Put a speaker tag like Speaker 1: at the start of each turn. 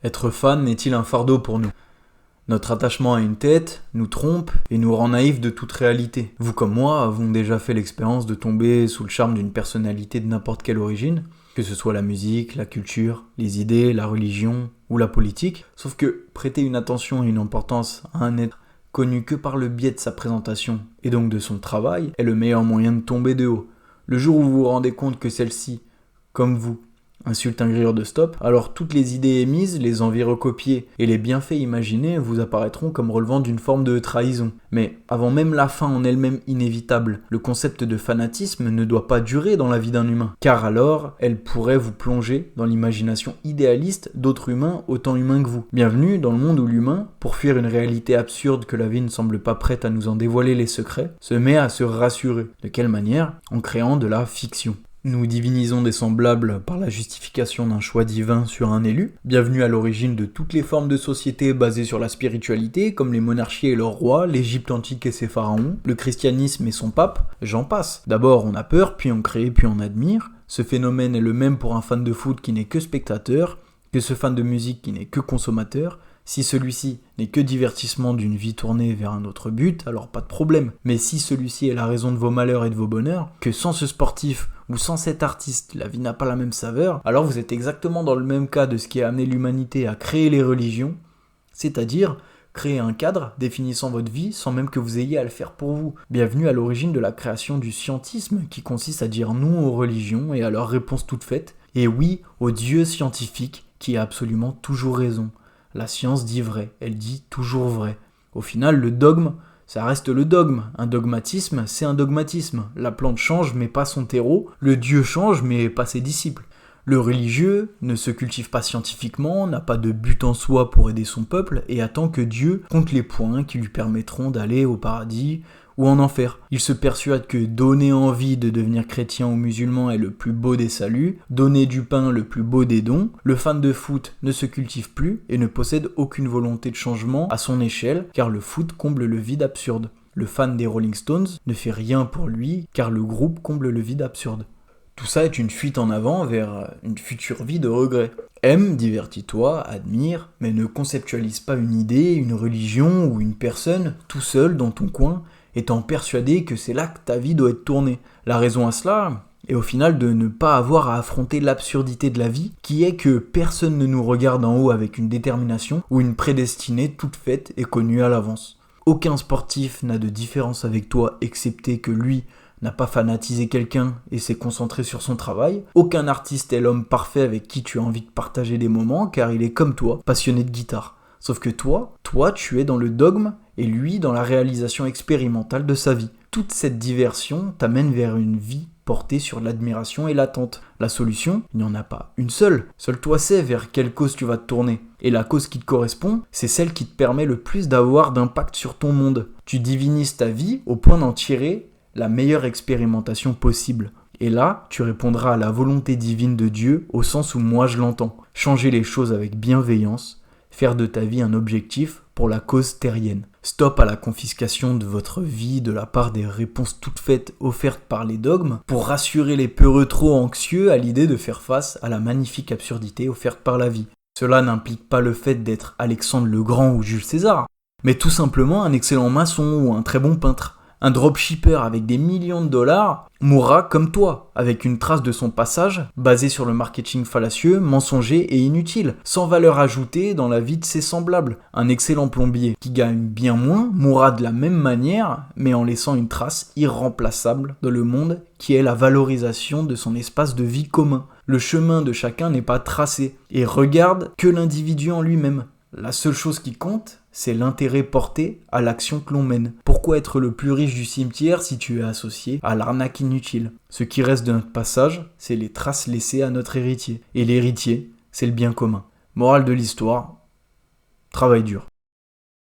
Speaker 1: Être fan est-il un fardeau pour nous ? Notre attachement à une tête nous trompe et nous rend naïfs de toute réalité. Vous comme moi avons déjà fait l'expérience de tomber sous le charme d'une personnalité de n'importe quelle origine, que ce soit la musique, la culture, les idées, la religion ou la politique. Sauf que prêter une attention et une importance à un être connu que par le biais de sa présentation et donc de son travail est le meilleur moyen de tomber de haut. Le jour où vous vous rendez compte que celle-ci, comme vous, insulte un grilleur de stop, alors toutes les idées émises, les envies recopiées et les bienfaits imaginés vous apparaîtront comme relevant d'une forme de trahison. Mais avant même la fin en elle-même inévitable, le concept de fanatisme ne doit pas durer dans la vie d'un humain, car alors elle pourrait vous plonger dans l'imagination idéaliste d'autres humains autant humains que vous. Bienvenue dans le monde où l'humain, pour fuir une réalité absurde que la vie ne semble pas prête à nous en dévoiler les secrets, se met à se rassurer. De quelle manière ? En créant de la fiction. Nous divinisons des semblables par la justification d'un choix divin sur un élu. Bienvenue à l'origine de toutes les formes de société basées sur la spiritualité, comme les monarchies et leurs rois, l'Égypte antique et ses pharaons, le christianisme et son pape, j'en passe. D'abord on a peur, puis on crée, puis on admire. Ce phénomène est le même pour un fan de foot qui n'est que spectateur, que ce fan de musique qui n'est que consommateur. Si celui-ci n'est que divertissement d'une vie tournée vers un autre but, alors pas de problème. Mais si celui-ci est la raison de vos malheurs et de vos bonheurs, que sans ce sportif ou sans cet artiste, la vie n'a pas la même saveur, alors vous êtes exactement dans le même cas de ce qui a amené l'humanité à créer les religions, c'est-à-dire créer un cadre définissant votre vie sans même que vous ayez à le faire pour vous. Bienvenue à l'origine de la création du scientisme qui consiste à dire non aux religions et à leurs réponses toutes faites, et oui au Dieu scientifique qui a absolument toujours raison. La science dit vrai, elle dit toujours vrai. Au final, le dogme, ça reste le dogme. Un dogmatisme, c'est un dogmatisme. La plante change, mais pas son terreau. Le Dieu change, mais pas ses disciples. Le religieux ne se cultive pas scientifiquement, n'a pas de but en soi pour aider son peuple, et attend que Dieu compte les points qui lui permettront d'aller au paradis ou en enfer. Il se persuade que donner envie de devenir chrétien ou musulman est le plus beau des saluts, donner du pain le plus beau des dons. Le fan de foot ne se cultive plus et ne possède aucune volonté de changement à son échelle, car le foot comble le vide absurde. Le fan des Rolling Stones ne fait rien pour lui, car le groupe comble le vide absurde. Tout ça est une fuite en avant vers une future vie de regret. Aime, divertis-toi, admire, mais ne conceptualise pas une idée, une religion ou une personne tout seul dans ton coin, étant persuadé que c'est là que ta vie doit être tournée. La raison à cela est au final de ne pas avoir à affronter l'absurdité de la vie, qui est que personne ne nous regarde en haut avec une détermination ou une prédestinée toute faite et connue à l'avance. Aucun sportif n'a de différence avec toi excepté que lui n'a pas fanatisé quelqu'un et s'est concentré sur son travail. Aucun artiste est l'homme parfait avec qui tu as envie de partager des moments car il est comme toi, passionné de guitare. Sauf que toi, tu es dans le dogme et lui dans la réalisation expérimentale de sa vie. Toute cette diversion t'amène vers une vie portée sur l'admiration et l'attente. La solution, il n'y en a pas une seule. Seul toi sais vers quelle cause tu vas te tourner. Et la cause qui te correspond, c'est celle qui te permet le plus d'avoir d'impact sur ton monde. Tu divinises ta vie au point d'en tirer la meilleure expérimentation possible. Et là, tu répondras à la volonté divine de Dieu au sens où moi je l'entends. Changer les choses avec bienveillance, faire de ta vie un objectif pour la cause terrienne. Stop à la confiscation de votre vie de la part des réponses toutes faites offertes par les dogmes pour rassurer les peureux trop anxieux à l'idée de faire face à la magnifique absurdité offerte par la vie. Cela n'implique pas le fait d'être Alexandre le Grand ou Jules César, mais tout simplement un excellent maçon ou un très bon peintre. Un dropshipper avec des millions de dollars mourra comme toi, avec une trace de son passage basée sur le marketing fallacieux, mensonger et inutile, sans valeur ajoutée dans la vie de ses semblables. Un excellent plombier qui gagne bien moins mourra de la même manière, mais en laissant une trace irremplaçable dans le monde qui est la valorisation de son espace de vie commun. Le chemin de chacun n'est pas tracé et regarde que l'individu en lui-même. La seule chose qui compte, c'est l'intérêt porté à l'action que l'on mène. Pourquoi être le plus riche du cimetière si tu es associé à l'arnaque inutile ? Ce qui reste de notre passage, c'est les traces laissées à notre héritier. Et l'héritier, c'est le bien commun. Morale de l'histoire, travaille dur.